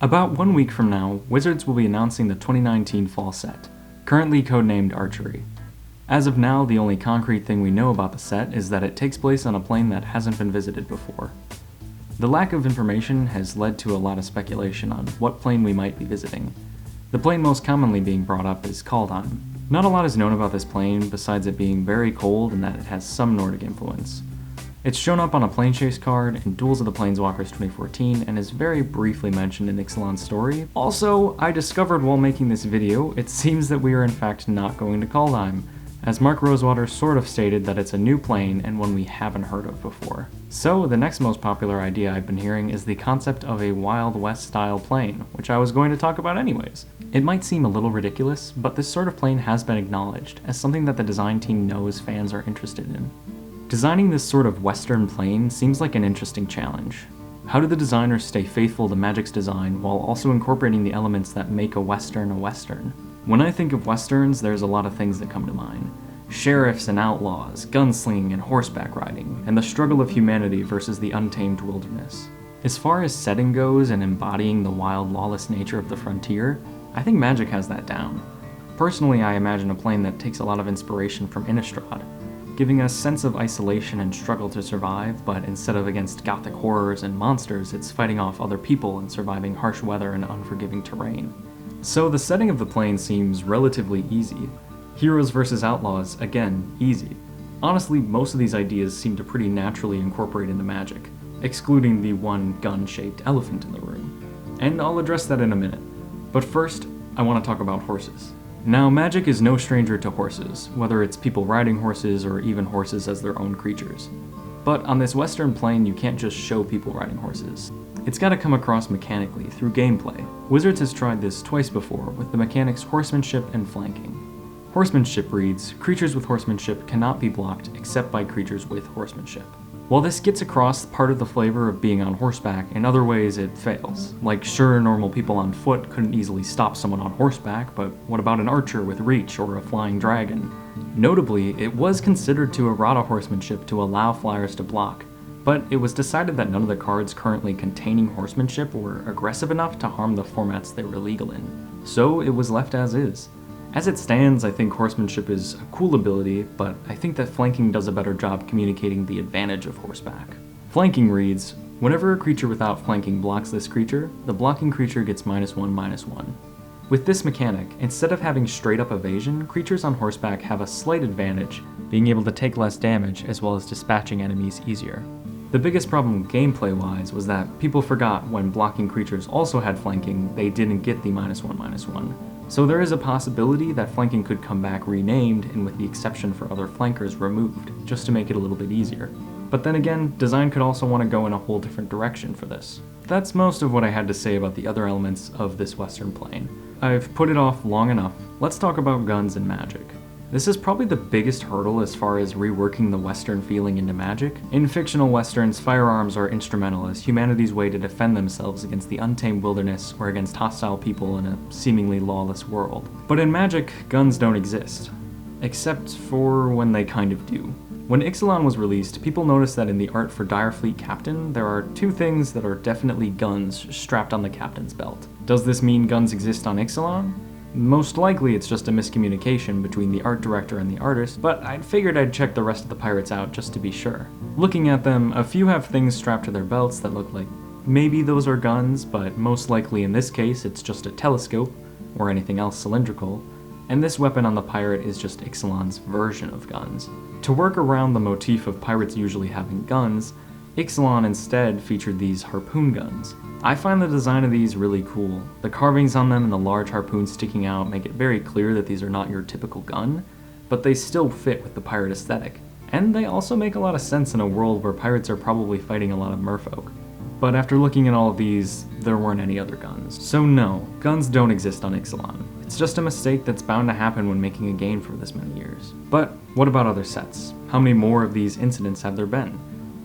About 1 week from now, Wizards will be announcing the 2019 fall set, currently codenamed Archery. As of now, the only concrete thing we know about the set is that it takes place on a plane that hasn't been visited before. The lack of information has led to a lot of speculation on what plane we might be visiting. The plane most commonly being brought up is Kaldheim. Not a lot is known about this plane besides it being very cold and that it has some Nordic influence. It's shown up on a plane chase card in Duels of the Planeswalkers 2014 and is very briefly mentioned in Ixalan's story. Also, I discovered while making this video, it seems that we are in fact not going to Kaldheim, as Mark Rosewater sort of stated that it's a new plane and one we haven't heard of before. So, the next most popular idea I've been hearing is the concept of a Wild West style plane, which I was going to talk about anyways. It might seem a little ridiculous, but this sort of plane has been acknowledged as something that the design team knows fans are interested in. Designing this sort of Western plane seems like an interesting challenge. How do the designers stay faithful to Magic's design while also incorporating the elements that make a Western a Western? When I think of Westerns, there's a lot of things that come to mind. Sheriffs and outlaws, gunslinging and horseback riding, and the struggle of humanity versus the untamed wilderness. As far as setting goes and embodying the wild, lawless nature of the frontier, I think Magic has that down. Personally, I imagine a plane that takes a lot of inspiration from Innistrad, giving a sense of isolation and struggle to survive, but instead of against gothic horrors and monsters, it's fighting off other people and surviving harsh weather and unforgiving terrain. So the setting of the plane seems relatively easy. Heroes versus outlaws, again, easy. Honestly, most of these ideas seem to pretty naturally incorporate into Magic, excluding the one gun-shaped elephant in the room. And I'll address that in a minute. But first, I want to talk about horses. Now, Magic is no stranger to horses, whether it's people riding horses or even horses as their own creatures. But on this Western plane, you can't just show people riding horses. It's gotta come across mechanically, through gameplay. Wizards has tried this twice before, with the mechanics horsemanship and flanking. Horsemanship reads, creatures with horsemanship cannot be blocked except by creatures with horsemanship. While this gets across part of the flavor of being on horseback, in other ways it fails. Like, sure, normal people on foot couldn't easily stop someone on horseback, but what about an archer with reach or a flying dragon? Notably, it was considered to errata horsemanship to allow flyers to block, but it was decided that none of the cards currently containing horsemanship were aggressive enough to harm the formats they were legal in, so it was left as is. As it stands, I think horsemanship is a cool ability, but I think that flanking does a better job communicating the advantage of horseback. Flanking reads, whenever a creature without flanking blocks this creature, the blocking creature gets -1/-1. With this mechanic, instead of having straight up evasion, creatures on horseback have a slight advantage, being able to take less damage as well as dispatching enemies easier. The biggest problem gameplay-wise was that people forgot when blocking creatures also had flanking, they didn't get the -1/-1. So there is a possibility that flanking could come back renamed and with the exception for other flankers removed, just to make it a little bit easier. But then again, design could also want to go in a whole different direction for this. That's most of what I had to say about the other elements of this Western plane. I've put it off long enough. Let's talk about guns and Magic. This is probably the biggest hurdle as far as reworking the Western feeling into Magic. In fictional Westerns, firearms are instrumental as humanity's way to defend themselves against the untamed wilderness or against hostile people in a seemingly lawless world. But in Magic, guns don't exist. Except for when they kind of do. When Ixalan was released, people noticed that in the art for Direfleet Captain, there are two things that are definitely guns strapped on the captain's belt. Does this mean guns exist on Ixalan? Most likely it's just a miscommunication between the art director and the artist, but I figured I'd check the rest of the pirates out just to be sure. Looking at them, a few have things strapped to their belts that look like maybe those are guns, but most likely in this case it's just a telescope, or anything else cylindrical, and this weapon on the pirate is just Ixalan's version of guns. To work around the motif of pirates usually having guns, Ixalan instead featured these harpoon guns. I find the design of these really cool. The carvings on them and the large harpoons sticking out make it very clear that these are not your typical gun, but they still fit with the pirate aesthetic. And they also make a lot of sense in a world where pirates are probably fighting a lot of merfolk. But after looking at all of these, there weren't any other guns. So no, guns don't exist on Ixalan. It's just a mistake that's bound to happen when making a game for this many years. But what about other sets? How many more of these incidents have there been?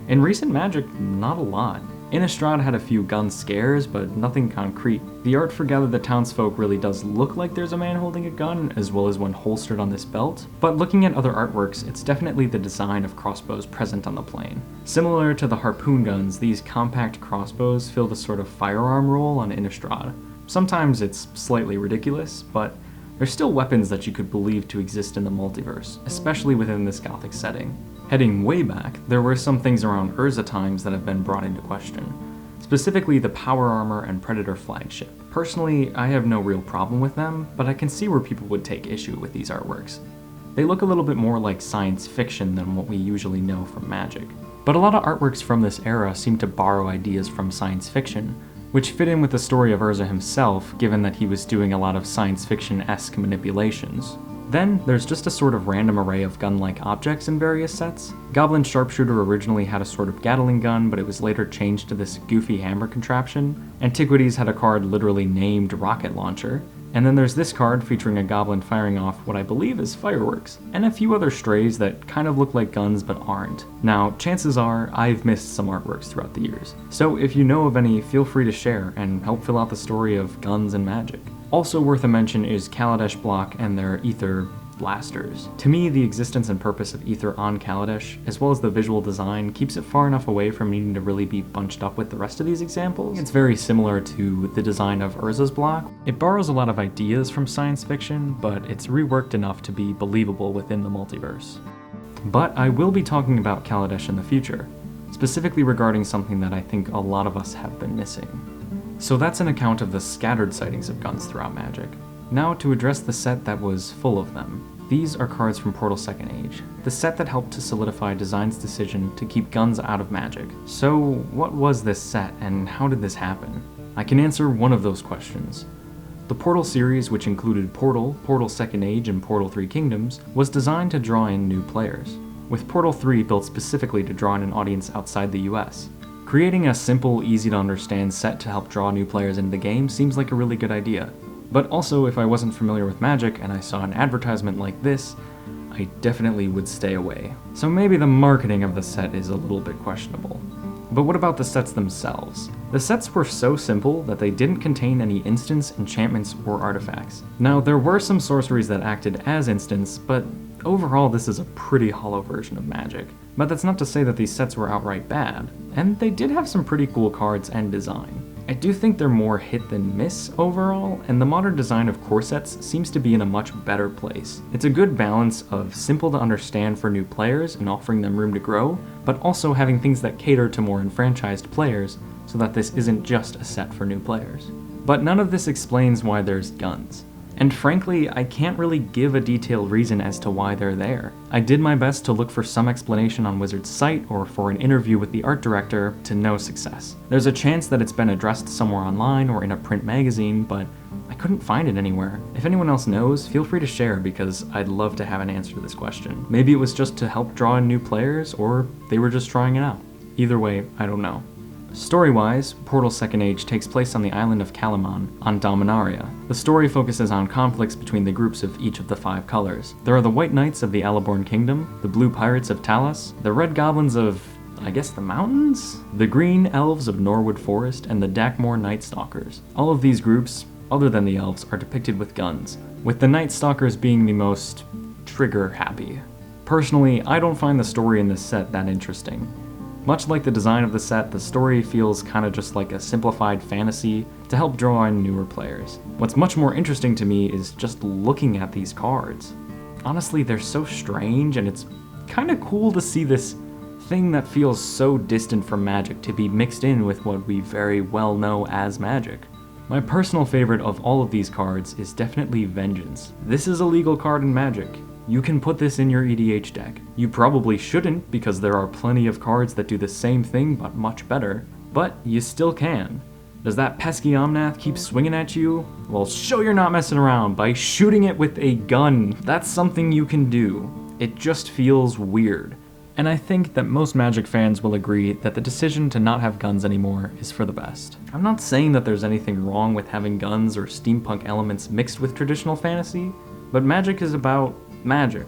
In recent Magic, not a lot. Innistrad had a few gun scares, but nothing concrete. The art for Gather the Townsfolk really does look like there's a man holding a gun, as well as one holstered on this belt, but looking at other artworks, it's definitely the design of crossbows present on the plane. Similar to the harpoon guns, these compact crossbows fill the sort of firearm role on Innistrad. Sometimes it's slightly ridiculous, but they're still weapons that you could believe to exist in the multiverse, especially within this Gothic setting. Heading way back, there were some things around Urza times that have been brought into question, specifically the Power Armor and Predator flagship. Personally, I have no real problem with them, but I can see where people would take issue with these artworks. They look a little bit more like science fiction than what we usually know from Magic. But a lot of artworks from this era seem to borrow ideas from science fiction, which fit in with the story of Urza himself, given that he was doing a lot of science fiction-esque manipulations. Then, there's just a sort of random array of gun-like objects in various sets. Goblin Sharpshooter originally had a sort of Gatling gun, but it was later changed to this goofy hammer contraption. Antiquities had a card literally named Rocket Launcher. And then there's this card featuring a goblin firing off what I believe is fireworks, and a few other strays that kind of look like guns but aren't. Now, chances are I've missed some artworks throughout the years, so if you know of any, feel free to share and help fill out the story of guns and magic. Also worth a mention is Kaladesh Block and their Ether blasters. To me, the existence and purpose of Ether on Kaladesh, as well as the visual design, keeps it far enough away from needing to really be bunched up with the rest of these examples. It's very similar to the design of Urza's block. It borrows a lot of ideas from science fiction, but it's reworked enough to be believable within the multiverse. But I will be talking about Kaladesh in the future, specifically regarding something that I think a lot of us have been missing. So that's an account of the scattered sightings of guns throughout Magic. Now to address the set that was full of them. These are cards from Portal 2nd Age, the set that helped to solidify Design's decision to keep guns out of Magic. So what was this set, and how did this happen? I can answer one of those questions. The Portal series, which included Portal, Portal 2nd Age, and Portal 3 Kingdoms, was designed to draw in new players, with Portal 3 built specifically to draw in an audience outside the US. Creating a simple, easy-to-understand set to help draw new players into the game seems like a really good idea. But also, if I wasn't familiar with Magic and I saw an advertisement like this, I definitely would stay away. So maybe the marketing of the set is a little bit questionable. But what about the sets themselves? The sets were so simple that they didn't contain any instants, enchantments, or artifacts. Now, there were some sorceries that acted as instants, but overall this is a pretty hollow version of Magic. But that's not to say that these sets were outright bad, and they did have some pretty cool cards and design. I do think they're more hit than miss overall, and the modern design of core sets seems to be in a much better place. It's a good balance of simple to understand for new players and offering them room to grow, but also having things that cater to more enfranchised players so that this isn't just a set for new players. But none of this explains why there's guns. And frankly, I can't really give a detailed reason as to why they're there. I did my best to look for some explanation on Wizard's site or for an interview with the art director, to no success. There's a chance that it's been addressed somewhere online or in a print magazine, but I couldn't find it anywhere. If anyone else knows, feel free to share because I'd love to have an answer to this question. Maybe it was just to help draw in new players, or they were just trying it out. Either way, I don't know. Story-wise, Portal 2nd Age takes place on the island of Kalaman, on Dominaria. The story focuses on conflicts between the groups of each of the 5 colors. There are the White Knights of the Alaborn Kingdom, the Blue Pirates of Talos, the Red Goblins of, I guess, the mountains? The Green Elves of Norwood Forest, and the Dakmor Night Stalkers. All of these groups, other than the elves, are depicted with guns, with the Night Stalkers being the most trigger-happy. Personally, I don't find the story in this set that interesting. Much like the design of the set, the story feels kinda just like a simplified fantasy to help draw in newer players. What's much more interesting to me is just looking at these cards. Honestly, they're so strange, and it's kinda cool to see this thing that feels so distant from Magic to be mixed in with what we very well know as Magic. My personal favorite of all of these cards is definitely Vengeance. This is a legal card in Magic. You can put this in your EDH deck. You probably shouldn't because there are plenty of cards that do the same thing but much better, but you still can. Does that pesky Omnath keep swinging at you? Well, show you're not messing around by shooting it with a gun. That's something you can do. It just feels weird. And I think that most Magic fans will agree that the decision to not have guns anymore is for the best. I'm not saying that there's anything wrong with having guns or steampunk elements mixed with traditional fantasy, but Magic is about Magic.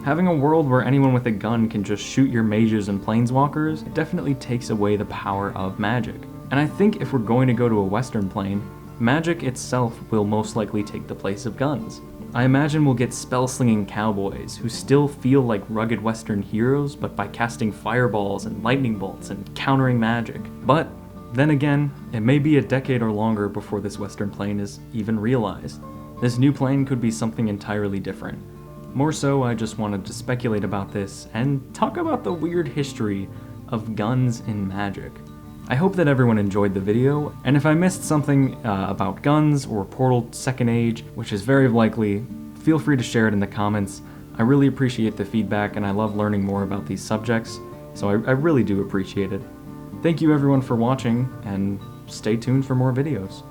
Having a world where anyone with a gun can just shoot your mages and planeswalkers, it definitely takes away the power of magic. And I think if we're going to go to a Western plane, magic itself will most likely take the place of guns. I imagine we'll get spell-slinging cowboys who still feel like rugged Western heroes, but by casting fireballs and lightning bolts and countering magic. But then again, it may be a decade or longer before this Western plane is even realized. This new plane could be something entirely different. More so, I just wanted to speculate about this and talk about the weird history of guns in Magic. I hope that everyone enjoyed the video, and if I missed something about guns or Portal 2nd Age, which is very likely, feel free to share it in the comments. I really appreciate the feedback, and I love learning more about these subjects, so I really do appreciate it. Thank you everyone for watching, and stay tuned for more videos.